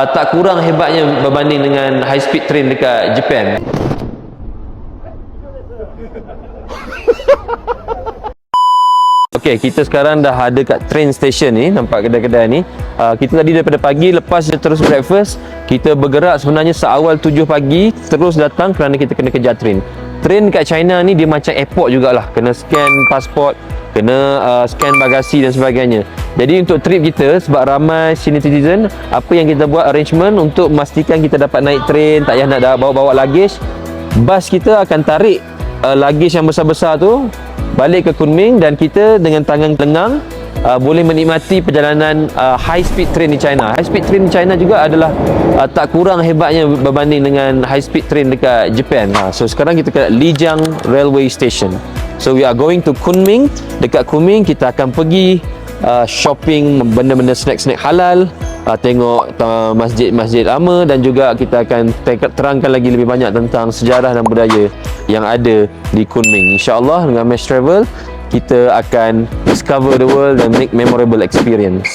tak kurang hebatnya berbanding dengan high speed train dekat Japan. Okey, kita sekarang dah ada kat train station ni, nampak kedai-kedai ni. Kita tadi daripada pagi, lepas kita terus breakfast, kita bergerak sebenarnya seawal 7 pagi, terus datang kerana kita kena kejar train. Train kat China ni dia macam airport jugalah, kena scan pasport, kena scan bagasi dan sebagainya. Jadi untuk trip kita, sebab ramai senior citizen, apa yang kita buat arrangement untuk memastikan kita dapat naik train, tak payah nak bawa-bawa luggage. Bas kita akan tarik luggage yang besar-besar tu balik ke Kunming, dan kita dengan tangan lengang boleh menikmati perjalanan high speed train di China. High speed train di China juga adalah tak kurang hebatnya berbanding dengan high speed train dekat Japan. So sekarang kita kat Lijiang Railway Station. So we are going to Kunming. Dekat Kunming kita akan pergi shopping benda-benda snack-snack halal, tengok masjid-masjid lama, dan juga kita akan terangkan lagi lebih banyak tentang sejarah dan budaya yang ada di Kunming. InsyaAllah dengan Mesh Travel kita akan discover the world dan make memorable experience.